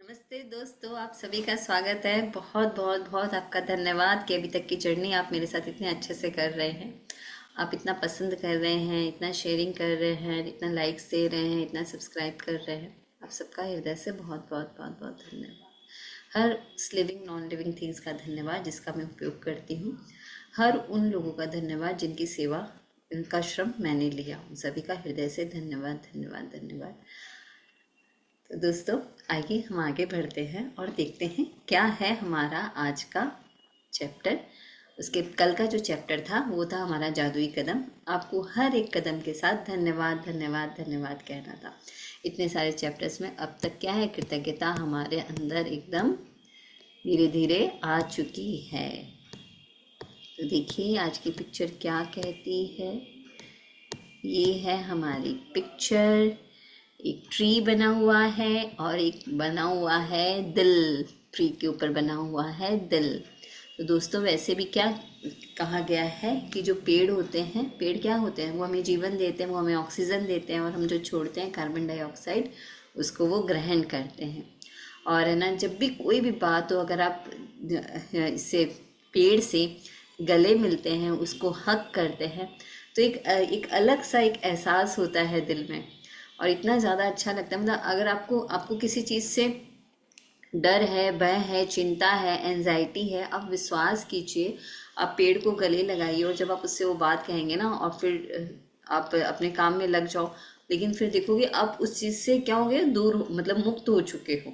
नमस्ते दोस्तों, आप सभी का स्वागत है। बहुत बहुत बहुत आपका धन्यवाद कि अभी तक की जर्नी आप मेरे साथ इतने अच्छे से कर रहे हैं। आप इतना पसंद कर रहे हैं, इतना शेयरिंग कर रहे हैं, इतना लाइक्स दे रहे हैं, इतना सब्सक्राइब कर रहे हैं। आप सबका हृदय से बहुत बहुत बहुत बहुत धन्यवाद। हर लिविंग नॉन लिविंग थिंग्स का धन्यवाद जिसका मैं उपयोग करती हूँ। हर उन लोगों का धन्यवाद जिनकी सेवा, इनका श्रम मैंने लिया। उन सभी का हृदय से धन्यवाद धन्यवाद धन्यवाद। तो दोस्तों, आइए हम आगे बढ़ते हैं और देखते हैं क्या है हमारा आज का चैप्टर। उसके कल का जो चैप्टर था वो था हमारा जादुई कदम। आपको हर एक कदम के साथ धन्यवाद धन्यवाद धन्यवाद कहना था। इतने सारे चैप्टर्स में अब तक क्या है, कृतज्ञता हमारे अंदर एकदम धीरे धीरे आ चुकी है। तो देखिए आज की पिक्चर क्या कहती है। ये है हमारी पिक्चर। एक ट्री बना हुआ है और एक बना हुआ है दिल। ट्री के ऊपर बना हुआ है दिल। तो दोस्तों, वैसे भी क्या कहा गया है कि जो पेड़ होते हैं, पेड़ क्या होते हैं, वो हमें जीवन देते हैं, वो हमें ऑक्सीजन देते हैं, और हम जो छोड़ते हैं कार्बन डाइऑक्साइड, उसको वो ग्रहण करते हैं। और है ना, जब भी कोई भी बात हो, अगर आप इससे पेड़ से गले मिलते हैं, उसको हक करते हैं, तो एक अलग सा एक एहसास होता है दिल में, और इतना ज़्यादा अच्छा लगता है। मतलब अगर आपको किसी चीज़ से डर है, भय है, चिंता है, एंजाइटी है, आप विश्वास कीजिए, आप पेड़ को गले लगाइए, और जब आप उससे वो बात कहेंगे ना, और फिर आप अपने काम में लग जाओ, लेकिन फिर देखोगे आप उस चीज़ से क्या हो गए, दूर, मतलब मुक्त हो चुके हो।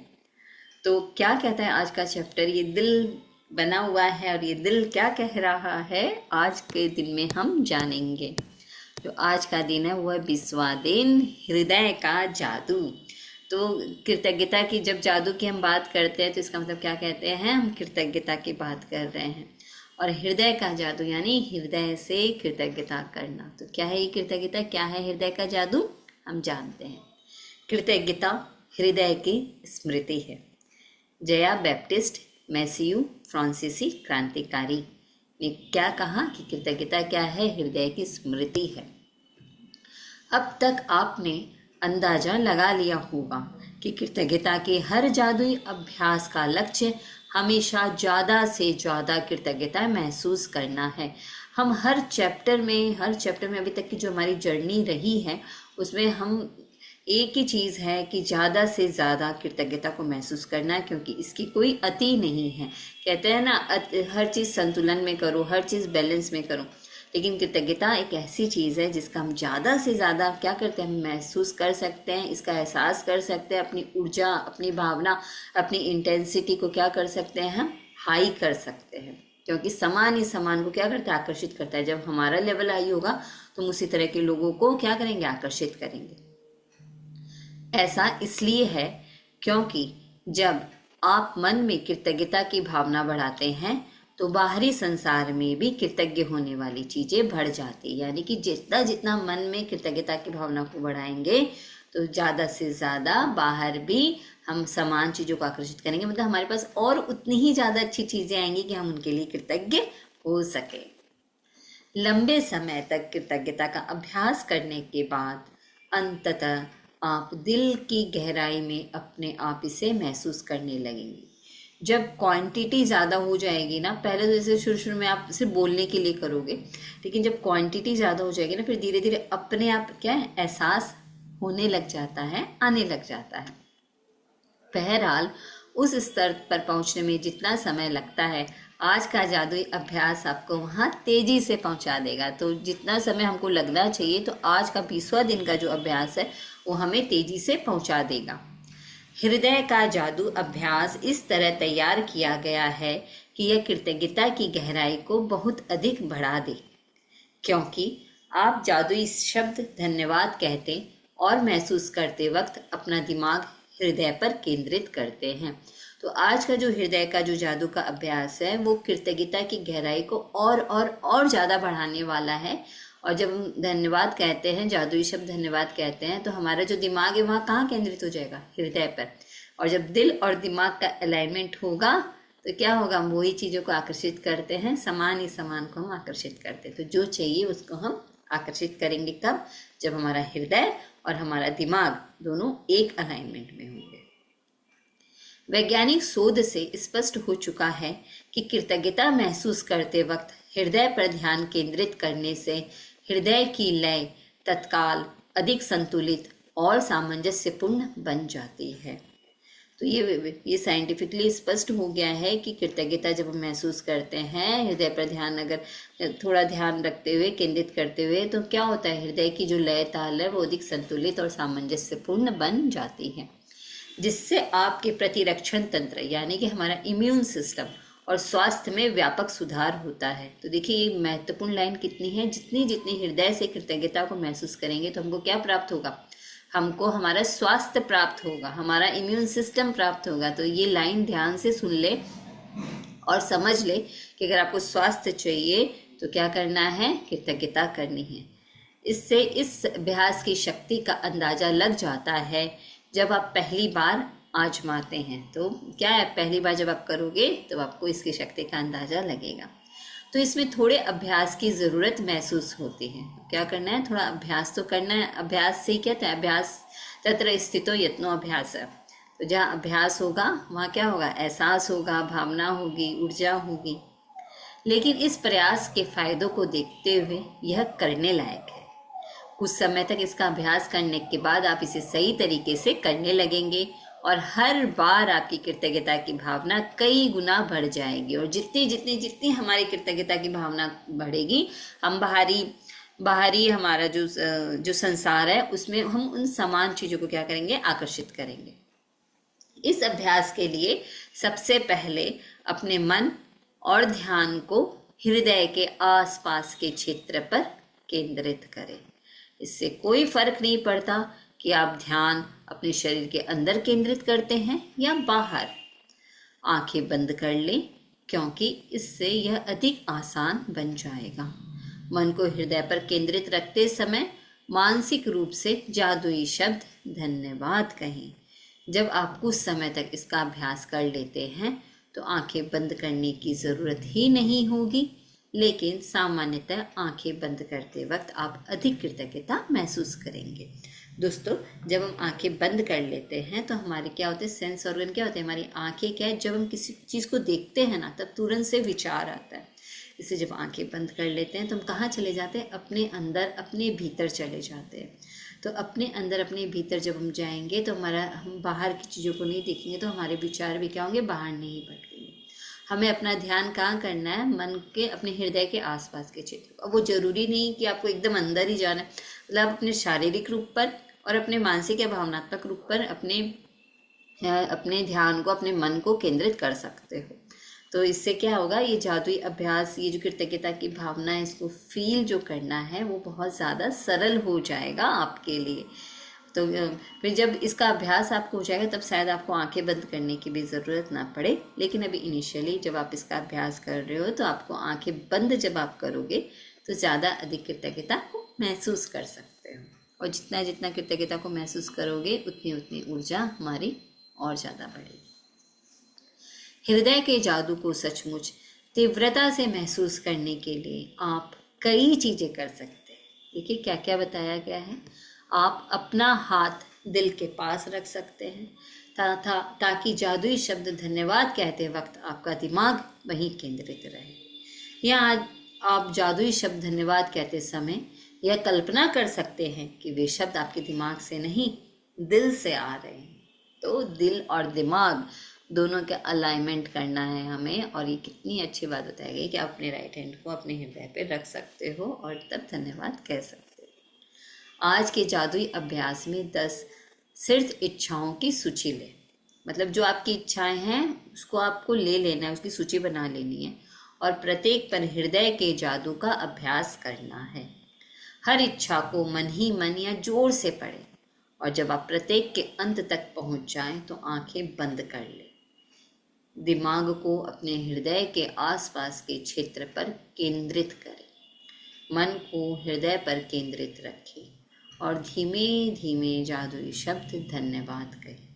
तो क्या कहता है आज का चैप्टर, ये दिल बना हुआ है, और ये दिल क्या कह रहा है, आज के दिन में हम जानेंगे। जो आज का दिन है वो है 20वां दिन, हृदय का जादू। तो कृतज्ञता की जब जादू की हम बात करते हैं तो इसका मतलब क्या कहते हैं, हम कृतज्ञता की बात कर रहे हैं। और हृदय का जादू यानी हृदय से कृतज्ञता करना। तो क्या है ये कृतज्ञता, क्या है हृदय का जादू, हम जानते हैं। कृतज्ञता हृदय की स्मृति है। जया बैप्टिस्ट मैसियू फ्रांसीसी क्रांतिकारी ने क्या कहा कि कृतज्ञता क्या है, हृदय की स्मृति है। अब तक आपने अंदाजा लगा लिया होगा कि कृतज्ञता के हर जादुई अभ्यास का लक्ष्य हमेशा ज़्यादा से ज़्यादा कृतज्ञता महसूस करना है। हम हर चैप्टर में अभी तक की जो हमारी जर्नी रही है, उसमें हम एक ही चीज़ है कि ज़्यादा से ज़्यादा कृतज्ञता को महसूस करना, क्योंकि इसकी कोई अति नहीं है। कहते हैं ना, हर चीज़ संतुलन में करो, हर चीज़ बैलेंस में करो, लेकिन कृतज्ञता एक ऐसी चीज़ है जिसका हम ज़्यादा से ज़्यादा क्या करते हैं, हम महसूस कर सकते हैं, इसका एहसास कर सकते हैं, अपनी ऊर्जा, अपनी भावना, अपनी इंटेंसिटी को क्या कर सकते हैं, हम हाई कर सकते हैं। क्योंकि समान ही समान को क्या करता है, आकर्षित करता है। जब हमारा लेवल हाई होगा तो हम उसी तरह के लोगों को क्या करेंगे, आकर्षित करेंगे। ऐसा इसलिए है क्योंकि जब आप मन में कृतज्ञता की भावना बढ़ाते हैं तो बाहरी संसार में भी कृतज्ञ होने वाली चीजें बढ़ जाती है। यानी कि जितना जितना मन में कृतज्ञता की भावना को बढ़ाएंगे तो ज्यादा से ज्यादा बाहर भी हम समान चीजों को आकर्षित करेंगे। मतलब हमारे पास और उतनी ही ज्यादा अच्छी चीजें आएंगी कि हम उनके लिए कृतज्ञ हो सके। लंबे समय तक कृतज्ञता का अभ्यास करने के बाद अंततः आप दिल की गहराई में अपने आप इसे महसूस करने लगेंगे। जब क्वांटिटी ज़्यादा हो जाएगी ना, पहले तो जैसे शुरू शुरू में आप सिर्फ बोलने के लिए करोगे, लेकिन जब क्वांटिटी ज़्यादा हो जाएगी ना, फिर धीरे धीरे अपने आप क्या है, एहसास होने लग जाता है, आने लग जाता है। बहरहाल उस स्तर पर पहुंचने में जितना समय लगता है, आज का जादुई अभ्यास आपको वहां तेजी से पहुंचा देगा। तो जितना समय हमको लगना चाहिए, तो आज का 20वां दिन का जो अभ्यास है वो हमें तेजी से पहुंचा देगा। हृदय का जादू अभ्यास इस तरह तैयार किया गया है कि यह कृतज्ञता की गहराई को बहुत अधिक बढ़ा दे। क्योंकि आप जादुई शब्द धन्यवाद कहते और महसूस करते वक्त अपना दिमाग हृदय पर केंद्रित करते हैं। तो आज का जो हृदय का जो जादू का अभ्यास है वो कृतज्ञता की गहराई को और ज़्यादा बढ़ाने वाला है। और जब हम धन्यवाद कहते हैं, जादुई शब्द धन्यवाद कहते हैं, तो हमारा जो दिमाग है वहाँ कहाँ केंद्रित हो जाएगा, हृदय पर। और जब दिल और दिमाग का अलाइनमेंट होगा तो क्या होगा, हम वही चीज़ों को आकर्षित करते हैं, समान ही समान को हम आकर्षित करते हैं। तो जो चाहिए उसको हम आकर्षित करेंगे कब, जब हमारा हृदय और हमारा दिमाग दोनों एक अलाइनमेंट में होंगे। वैज्ञानिक शोध से स्पष्ट हो चुका है कि कृतज्ञता महसूस करते वक्त हृदय पर ध्यान केंद्रित करने से हृदय की लय तत्काल अधिक संतुलित और सामंजस्यपूर्ण बन जाती है। तो ये साइंटिफिकली स्पष्ट हो गया है कि कृतज्ञता जब हम महसूस करते हैं, हृदय पर ध्यान अगर थोड़ा ध्यान रखते हुए, केंद्रित करते हुए, तो क्या होता है, हृदय की जो लय ताल है वो अधिक संतुलित और सामंजस्यपूर्ण बन जाती है, जिससे आपके प्रतिरक्षण तंत्र यानी कि हमारा इम्यून सिस्टम और स्वास्थ्य में व्यापक सुधार होता है। तो देखिए ये महत्वपूर्ण लाइन कितनी है, जितनी जितनी हृदय से कृतज्ञता को महसूस करेंगे तो हमको क्या प्राप्त होगा, हमको हमारा स्वास्थ्य प्राप्त होगा, हमारा इम्यून सिस्टम प्राप्त होगा। तो ये लाइन ध्यान से सुन ले और समझ ले कि अगर आपको स्वास्थ्य चाहिए तो क्या करना है, कृतज्ञता करनी है। इससे इस अभ्यास की शक्ति का अंदाजा लग जाता है जब आप पहली बार आजमाते हैं। तो क्या है, पहली बार जब आप करोगे तो आपको इसकी शक्ति का अंदाजा लगेगा। तो इसमें थोड़े अभ्यास की ज़रूरत महसूस होती है। क्या करना है, थोड़ा अभ्यास तो करना है। अभ्यास से क्या है, अभ्यास तत्र स्थितो यत्नो अभ्यास है। तो जहाँ अभ्यास होगा वहाँ क्या होगा, एहसास होगा, भावना होगी, ऊर्जा होगी। लेकिन इस प्रयास के फायदों को देखते हुए यह करने लायक है। कुछ समय तक इसका अभ्यास करने के बाद आप इसे सही तरीके से करने लगेंगे और हर बार आपकी कृतज्ञता की भावना कई गुना बढ़ जाएगी। और जितनी जितनी जितनी हमारी कृतज्ञता की भावना बढ़ेगी, हम बाहरी हमारा जो संसार है उसमें हम उन समान चीज़ों को क्या करेंगे, आकर्षित करेंगे। इस अभ्यास के लिए सबसे पहले अपने मन और ध्यान को हृदय के आसपास के क्षेत्र पर केंद्रित करें। इससे कोई फर्क नहीं पड़ता कि आप ध्यान अपने शरीर के अंदर केंद्रित करते हैं या बाहर। आंखें बंद कर लें क्योंकि इससे यह अधिक आसान बन जाएगा। मन को हृदय पर केंद्रित रखते समय मानसिक रूप से जादुई शब्द धन्यवाद कहें। जब आप कुछ समय तक इसका अभ्यास कर लेते हैं तो आंखें बंद करने की ज़रूरत ही नहीं होगी, लेकिन सामान्यतः आंखें बंद करते वक्त आप अधिक कृतज्ञता महसूस करेंगे। दोस्तों, जब हम आंखें बंद कर लेते हैं तो हमारे क्या होते हैं, सेंस ऑर्गन क्या होते हैं, हमारी आंखें क्या है, जब हम किसी चीज़ को देखते हैं ना तब तुरंत से विचार आता है। इससे जब आंखें बंद कर लेते हैं तो हम कहाँ चले जाते हैं, अपने अंदर, अपने भीतर चले जाते हैं। तो अपने अंदर, अपने भीतर जब हम जाएंगे तो हम बाहर की चीज़ों को नहीं देखेंगे, तो हमारे विचार भी क्या होंगे, बाहर नहीं भटकेंगे। हमें अपना ध्यान कहाँ करना है, मन के, अपने हृदय के आसपास के क्षेत्र। अब वो जरूरी नहीं कि आपको एकदम अंदर ही जाना है, मतलब अपने शारीरिक रूप पर और अपने मानसिक या भावनात्मक रूप पर अपने ध्यान को, अपने मन को केंद्रित कर सकते हो। तो इससे क्या होगा, ये जादुई अभ्यास, ये जो कृतज्ञता की भावना है, इसको फील जो करना है वो बहुत ज़्यादा सरल हो जाएगा आपके लिए। तो फिर जब इसका अभ्यास आपको हो जाएगा तब शायद आपको आंखें बंद करने की भी ज़रूरत ना पड़े। लेकिन अभी इनिशियली जब आप इसका अभ्यास कर रहे हो तो आपको आंखें बंद जब आप करोगे तो ज़्यादा अधिक कृतज्ञता को महसूस कर सकते हो। और जितना जितना कृतज्ञता को महसूस करोगे उतनी उतनी ऊर्जा हमारी और ज़्यादा बढ़ेगी। हृदय के जादू को सचमुच तीव्रता से महसूस करने के लिए आप कई चीज़ें कर सकते हैं। देखिए क्या क्या बताया गया है। आप अपना हाथ दिल के पास रख सकते हैं ताकि जादुई शब्द धन्यवाद कहते वक्त आपका दिमाग वहीं केंद्रित रहे। या आप जादुई शब्द धन्यवाद कहते समय यह कल्पना कर सकते हैं कि वे शब्द आपके दिमाग से नहीं, दिल से आ रहे हैं। तो दिल और दिमाग दोनों का अलाइनमेंट करना है हमें। और ये कितनी अच्छी बात बताई गई कि आप अपने राइट हैंड को अपने हृदय पे रख सकते हो और तब धन्यवाद कह सकते हो। आज के जादुई अभ्यास में 10 शीर्ष इच्छाओं की सूची लें। मतलब जो आपकी इच्छाएं हैं उसको आपको ले लेना है, उसकी सूची बना लेनी है और प्रत्येक पर हृदय के जादू का अभ्यास करना है। हर इच्छा को मन ही मन या जोर से पढ़ें और जब आप प्रत्येक के अंत तक पहुंच जाएं तो आंखें बंद कर लें। दिमाग को अपने हृदय के आसपास के क्षेत्र पर केंद्रित करें। मन को हृदय पर केंद्रित रखें और धीमे धीमे जादुई शब्द धन्यवाद कहें।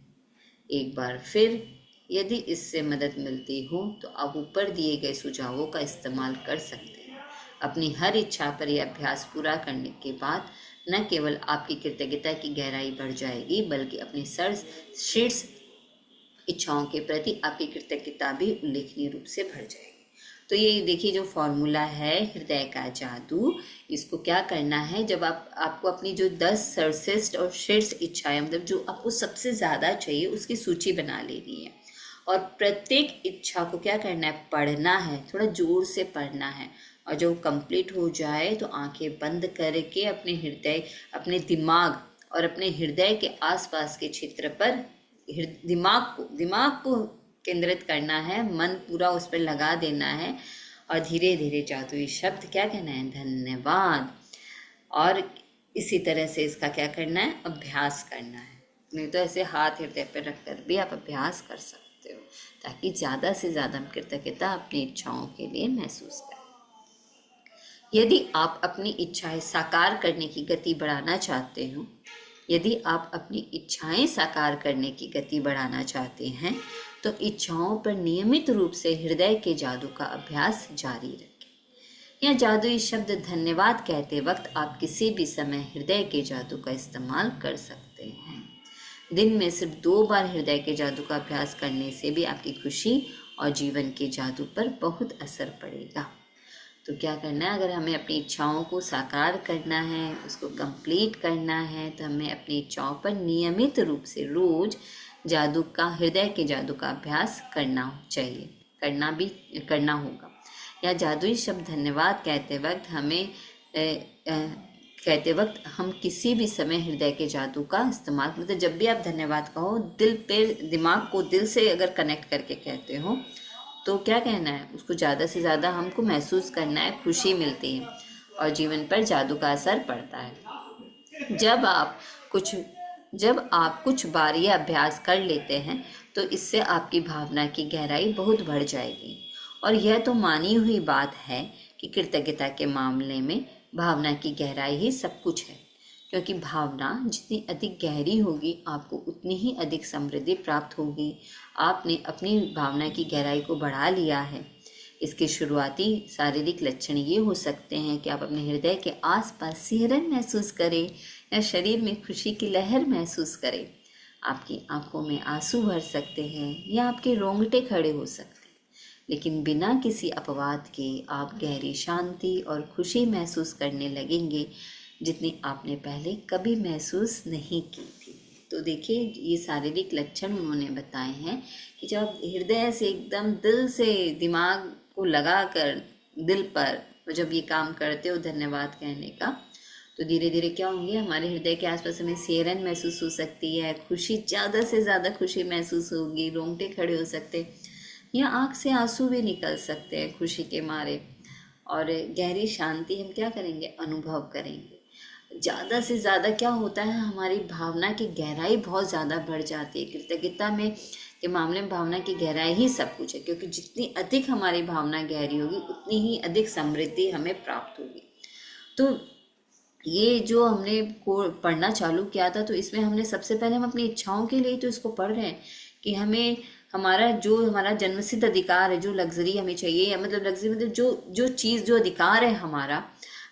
एक बार फिर, यदि इससे मदद मिलती हो तो आप ऊपर दिए गए सुझावों का इस्तेमाल कर सकते हैं। अपनी हर इच्छा पर यह अभ्यास पूरा करने के बाद न केवल आपकी कृतज्ञता की गहराई बढ़ जाएगी बल्कि अपनी शीर्ष इच्छाओं के प्रति आपकी कृतज्ञता भी उल्लेखनीय रूप से बढ़ जाएगी। तो ये देखिए जो फॉर्मूला है हृदय का जादू, इसको क्या करना है, जब आपको अपनी जो 10 सर्वश्रेष्ठ और शीर्ष इच्छाएं, मतलब जो आपको सबसे ज़्यादा चाहिए, उसकी सूची बना लेनी है। और प्रत्येक इच्छा को क्या करना है, पढ़ना है, थोड़ा जोर से पढ़ना है। और जब कंप्लीट हो जाए तो आंखें बंद करके अपने हृदय, अपने दिमाग और अपने हृदय के आसपास के क्षेत्र पर दिमाग को केंद्रित करना है, मन पूरा उस पर लगा देना है और धीरे धीरे जादुई शब्द क्या कहना है, धन्यवाद। और इसी तरह से इसका क्या करना है, अभ्यास करना है। नहीं तो ऐसे हाथ हृदय पर रखकर भी आप अभ्यास कर सकते हो, ताकि ज़्यादा से ज़्यादा कृतज्ञता अपनी इच्छाओं के लिए महसूस करें। यदि आप अपनी इच्छाएं साकार करने की गति बढ़ाना चाहते हो, यदि आप अपनी इच्छाएं साकार करने की गति बढ़ाना चाहते हैं, तो इच्छाओं पर नियमित रूप से हृदय के जादू का अभ्यास जारी रखें। यह जादुई शब्द धन्यवाद कहते वक्त आप किसी भी समय हृदय के जादू का इस्तेमाल कर सकते हैं। दिन में सिर्फ 2 बार हृदय के जादू का अभ्यास करने से भी आपकी खुशी और जीवन के जादू पर बहुत असर पड़ेगा। तो क्या करना है, अगर हमें अपनी इच्छाओं को साकार करना है, उसको कंप्लीट करना है, तो हमें अपनी इच्छाओं पर नियमित रूप से रोज जादू का, हृदय के जादू का अभ्यास करना चाहिए, करना होगा। या जादुई शब्द धन्यवाद कहते वक्त हम किसी भी समय हृदय के जादू का इस्तेमाल, मतलब जब भी आप धन्यवाद कहो, दिमाग को दिल से अगर कनेक्ट करके कहते हो, तो क्या कहना है, उसको ज़्यादा से ज़्यादा हमको महसूस करना है, खुशी मिलती है और जीवन पर जादू का असर पड़ता है। जब आप कुछ बार यह अभ्यास कर लेते हैं, तो इससे आपकी भावना की गहराई बहुत बढ़ जाएगी। और यह तो मानी हुई बात है कि कृतज्ञता के मामले में भावना की गहराई ही सब कुछ है, क्योंकि भावना जितनी अधिक गहरी होगी, आपको उतनी ही अधिक समृद्धि प्राप्त होगी। आपने अपनी भावना की गहराई को बढ़ा लिया है। इसके शुरुआती शारीरिक लक्षण ये हो सकते हैं कि आप अपने हृदय के आसपास सिहरन महसूस करें या शरीर में खुशी की लहर महसूस करें। आपकी आंखों में आंसू भर सकते हैं या आपके रोंगटे खड़े हो सकते हैं, लेकिन बिना किसी अपवाद के आप गहरी शांति और खुशी महसूस करने लगेंगे, जितनी आपने पहले कभी महसूस नहीं की थी। तो देखिए, ये शारीरिक लक्षण उन्होंने बताए हैं कि जब आप हृदय से एकदम दिल से दिमाग को लगाकर दिल पर जब ये काम करते हो धन्यवाद कहने का, तो धीरे धीरे क्या होंगे, हमारे हृदय के आसपास हमें सिहरन महसूस हो सकती है, खुशी, ज़्यादा से ज़्यादा खुशी महसूस होगी, रोंगटे खड़े हो सकते या आँख से आंसू भी निकल सकते हैं खुशी के मारे, और गहरी शांति हम क्या करेंगे, अनुभव करेंगे। ज़्यादा से ज़्यादा क्या होता है, हमारी भावना की गहराई बहुत ज़्यादा बढ़ जाती है। कृतज्ञता में के मामले में भावना की गहराई ही सब कुछ है, क्योंकि जितनी अधिक हमारी भावना गहरी होगी, उतनी ही अधिक समृद्धि हमें प्राप्त होगी। तो ये जो हमने को पढ़ना चालू किया था, तो इसमें हमने सबसे पहले हम अपनी इच्छाओं के लिए तो इसको पढ़ रहे हैं कि हमें हमारा जन्मसिद्ध अधिकार है, जो लग्जरी हमें चाहिए, या मतलब लग्जरी मतलब जो चीज़, जो अधिकार है हमारा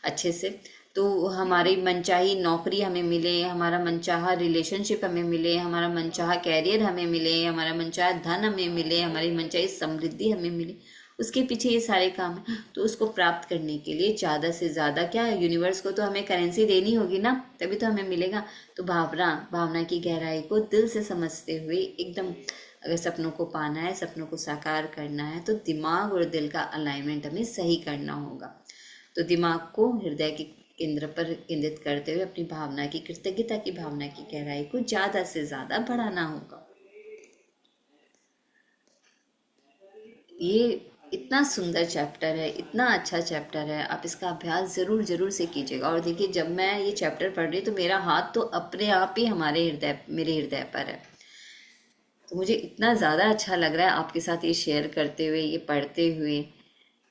अच्छे से, तो हमारी मनचाही नौकरी हमें मिले, हमारा मनचाहा रिलेशनशिप हमें मिले, हमारा मनचाहा कैरियर हमें मिले, हमारा मनचाहा धन हमें मिले, हमारी मनचाही समृद्धि हमें मिले, उसके पीछे ये सारे काम हैं। तो उसको प्राप्त करने के लिए ज़्यादा से ज़्यादा क्या, यूनिवर्स को तो हमें करेंसी देनी होगी ना, तभी तो हमें मिलेगा। तो भावना की गहराई को दिल से समझते हुए एकदम, अगर सपनों को पाना है, सपनों को साकार करना है, तो दिमाग और दिल का अलाइनमेंट हमें सही करना होगा। तो दिमाग को हृदय के केंद्र पर केंद्रित करते हुए अपनी भावना की, कृतज्ञता की भावना की गहराई को ज़्यादा से ज़्यादा बढ़ाना होगा। ये इतना सुंदर चैप्टर है, इतना अच्छा चैप्टर है, आप इसका अभ्यास ज़रूर से कीजिएगा। और देखिए, जब मैं ये चैप्टर पढ़ रही तो मेरा हाथ तो अपने आप ही मेरे हृदय पर है। तो मुझे इतना ज़्यादा अच्छा लग रहा है आपके साथ ये शेयर करते हुए, ये पढ़ते हुए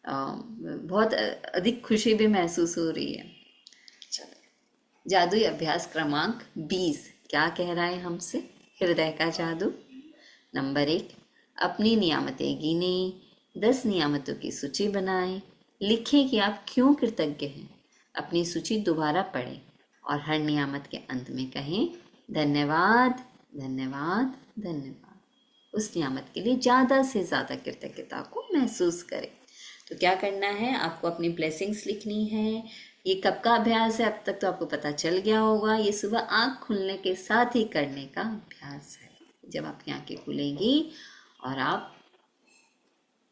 बहुत अधिक खुशी भी महसूस हो रही है। चलो, जादुई अभ्यास क्रमांक 20 क्या कह रहा है हमसे, हृदय का जादू। नंबर 1, अपनी नियामतें गिने, 10 नियामतों की सूची बनाएं, लिखें कि आप क्यों कृतज्ञ हैं। अपनी सूची दोबारा पढ़ें और हर नियामत के अंत में कहें, धन्यवाद, धन्यवाद, धन्यवाद। उस नियामत के लिए ज़्यादा से ज़्यादा कृतज्ञता को महसूस करें। तो क्या करना है, आपको अपनी ब्लेसिंग्स लिखनी है। ये कब का अभ्यास है, अब तक तो आपको पता चल गया होगा। ये सुबह आँख खुलने के साथ ही करने का अभ्यास है। जब आपकी आँखें खुलेंगी और आप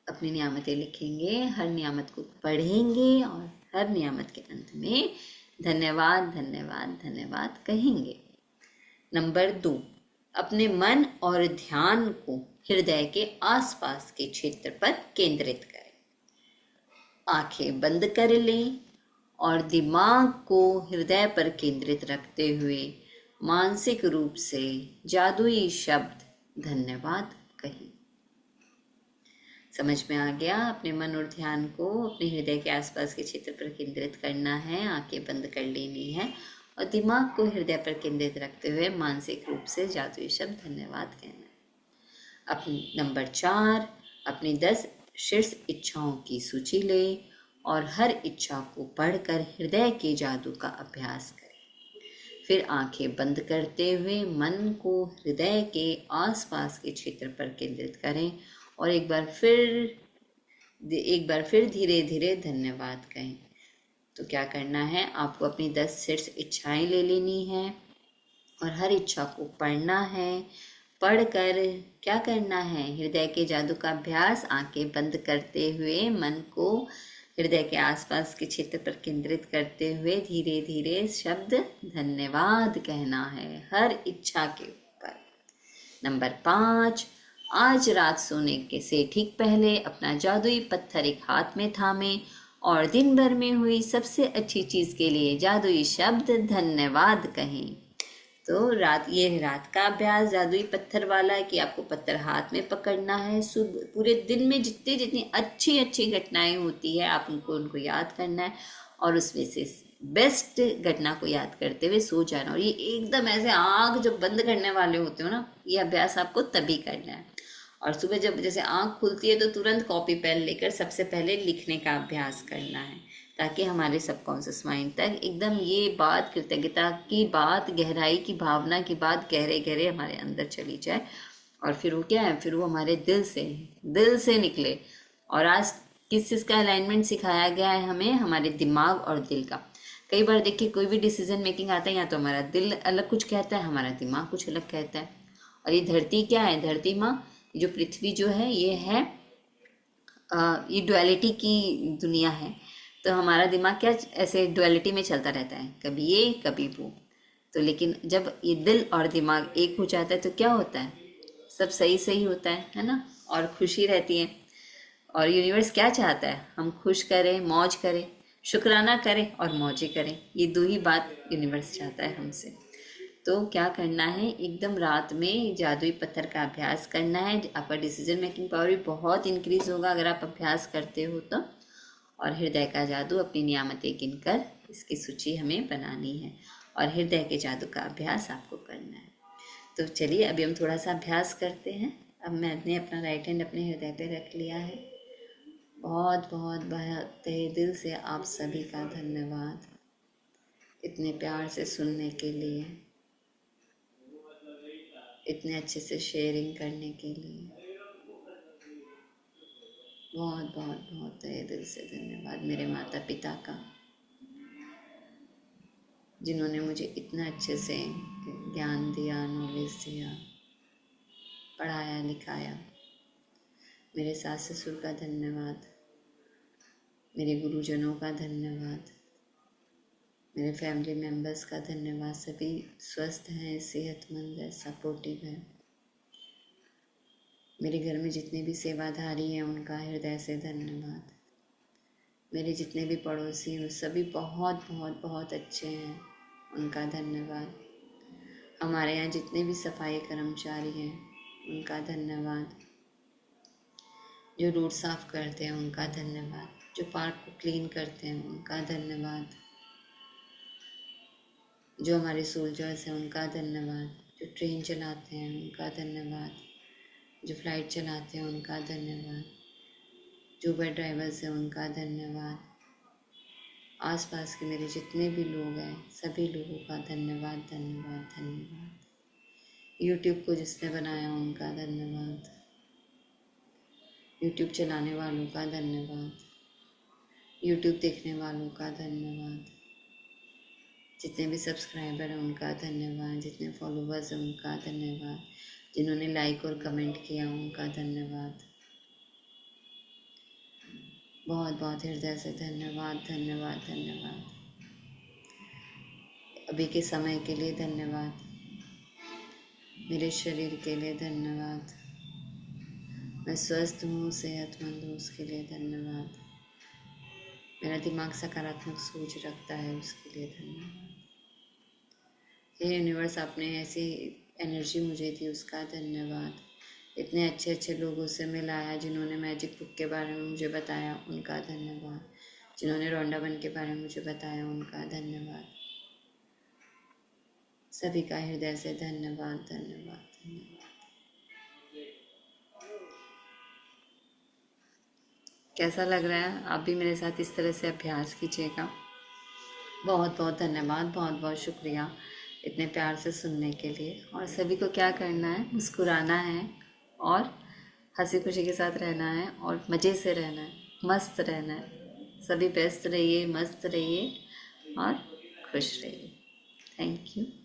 अपनी नियामतें लिखेंगे, हर नियामत को पढ़ेंगे और हर नियामत के अंत में धन्यवाद धन्यवाद धन्यवाद कहेंगे। नंबर 2, अपने मन और ध्यान को हृदय के आसपास के क्षेत्र पर केंद्रित करें। आंखें बंद कर लें और दिमाग को हृदय पर केंद्रित रखते हुए मानसिक रूप से जादुई शब्द धन्यवाद कहें। समझ में आ गया? अपने मन और ध्यान को अपने हृदय के आसपास के क्षेत्र पर केंद्रित करना है, आंखें बंद कर लेनी है और दिमाग को हृदय पर केंद्रित रखते हुए मानसिक रूप से जादुई शब्द धन्यवाद कहना है। अपनी नंबर 4, अपनी 10 शीर्ष इच्छाओं की सूची लें और हर इच्छा को पढ़कर हृदय के जादू का अभ्यास करें। फिर आंखें बंद करते हुए मन को हृदय के आसपास के क्षेत्र पर केंद्रित करें और एक बार फिर धीरे धीरे धन्यवाद कहें। तो क्या करना है, आपको अपनी 10 शीर्ष इच्छाएं ले लेनी है और हर इच्छा को पढ़ना है। पढ़कर क्या करना है, हृदय के जादू का अभ्यास आंखें बंद करते हुए मन को हृदय के आसपास के क्षेत्र पर केंद्रित करते हुए धीरे धीरे शब्द धन्यवाद कहना है हर इच्छा के ऊपर। नंबर 5, आज रात सोने के से ठीक पहले अपना जादुई पत्थर एक हाथ में थामें और दिन भर में हुई सबसे अच्छी चीज़ के लिए जादुई शब्द धन्यवाद कहें। तो ये रात का अभ्यास जादुई पत्थर वाला है कि आपको पत्थर हाथ में पकड़ना है। सुबह पूरे दिन में जितनी अच्छी अच्छी घटनाएं होती है आप उनको याद करना है और उसमें से बेस्ट घटना को याद करते हुए सो जाना। और ये एकदम ऐसे आँख जब बंद करने वाले होते हो ना, ये अभ्यास आपको तभी करना है। और सुबह जब जैसे आँख खुलती है तो तुरंत कॉपी पेन लेकर सबसे पहले लिखने का अभ्यास करना है, ताकि हमारे सबकॉन्शियस माइंड तक एकदम ये बात, कृतज्ञता की बात, गहराई की भावना की बात गहरे गहरे हमारे अंदर चली जाए। और फिर वो क्या है, फिर वो हमारे दिल से निकले। और आज किस चीज़ का अलाइनमेंट सिखाया गया है हमें, हमारे दिमाग और दिल का। कई बार देखिए कोई भी डिसीजन मेकिंग आता है, या तो हमारा दिल अलग कुछ कहता है, हमारा दिमाग कुछ अलग कहता है। और ये धरती क्या है, धरती माँ जो पृथ्वी जो है ये है ये डुअलिटी की दुनिया है। तो हमारा दिमाग क्या ऐसे डुअलिटी में चलता रहता है, कभी ये कभी वो। तो लेकिन जब ये दिल और दिमाग एक हो जाता है तो क्या होता है, सब सही होता है ना, और खुशी रहती है। और यूनिवर्स क्या चाहता है, हम खुश करें, मौज करें, शुक्राना करें और मौजें करें। ये 2 ही बात यूनिवर्स चाहता है हमसे। तो क्या करना है, एकदम रात में जादुई पत्थर का अभ्यास करना है। आपका डिसीजन मेकिंग पावर भी बहुत इंक्रीज होगा अगर आप अभ्यास करते हो तो। और हृदय का जादू अपनी नियामतें गिनकर इसकी सूची हमें बनानी है और हृदय के जादू का अभ्यास आपको करना है। तो चलिए अभी हम थोड़ा सा अभ्यास करते हैं। अब मैंने अपना राइट हैंड अपने हृदय पे रख लिया है। बहुत बहुत बहुत तहे दिल से आप सभी का धन्यवाद इतने प्यार से सुनने के लिए, इतने अच्छे से शेयरिंग करने के लिए। बहुत बहुत बहुत तहे दिल से धन्यवाद मेरे माता पिता का, जिन्होंने मुझे इतना अच्छे से ज्ञान दिया, नॉलेज दिया, पढ़ाया लिखाया। मेरे सास ससुर का धन्यवाद, मेरे गुरुजनों का धन्यवाद, मेरे फैमिली मेम्बर्स का धन्यवाद। सभी स्वस्थ हैं, सेहतमंद है, सपोर्टिव है। मेरे घर में जितने भी सेवाधारी हैं उनका हृदय से धन्यवाद। मेरे जितने भी पड़ोसी हैं सभी बहुत बहुत बहुत अच्छे हैं, उनका धन्यवाद। हमारे यहाँ जितने भी सफाई कर्मचारी हैं उनका धन्यवाद। जो रोड साफ करते हैं उनका धन्यवाद। जो पार्क को क्लीन करते हैं उनका धन्यवाद। जो हमारे सोल्जर्स हैं उनका धन्यवाद। जो ट्रेन चलाते हैं उनका धन्यवाद। जो फ्लाइट चलाते हैं उनका धन्यवाद। जो उबर ड्राइवर्स हैं उनका धन्यवाद। आसपास के मेरे जितने भी लोग हैं सभी लोगों का धन्यवाद धन्यवाद धन्यवाद। यूट्यूब को जिसने बनाया उनका धन्यवाद, यूट्यूब चलाने वालों का धन्यवाद, यूट्यूब देखने वालों का धन्यवाद, जितने भी सब्सक्राइबर हैं उनका धन्यवाद, जितने फॉलोवर्स हैं उनका धन्यवाद, जिन्होंने लाइक और कमेंट किया उनका धन्यवाद, बहुत बहुत हृदय से धन्यवाद धन्यवाद धन्यवाद। अभी के समय के लिए धन्यवाद, मेरे शरीर के लिए धन्यवाद, मैं स्वस्थ हूँ, सेहतमंद हूँ उसके लिए धन्यवाद, मेरा दिमाग सकारात्मक सोच रखता है उसके लिए धन्यवाद। ये यूनिवर्स आपने ऐसी एनर्जी मुझे दी उसका धन्यवाद। इतने अच्छे अच्छे लोगों से मिलाया जिन्होंने मैजिक बुक के बारे में मुझे बताया उनका धन्यवाद, जिन्होंने रौंडावन के बारे में मुझे बताया उनका धन्यवाद। सभी का हृदय से धन्यवाद धन्यवाद धन्यवाद। कैसा लग रहा है? आप भी मेरे साथ इस तरह से अभ्यास कीजिएगा। बहुत बहुत धन्यवाद, बहुत बहुत शुक्रिया इतने प्यार से सुनने के लिए। और सभी को क्या करना है, मुस्कुराना है और हंसी खुशी के साथ रहना है और मज़े से रहना है, मस्त रहना है। सभी व्यस्त रहिए, मस्त रहिए और खुश रहिए। Thank you.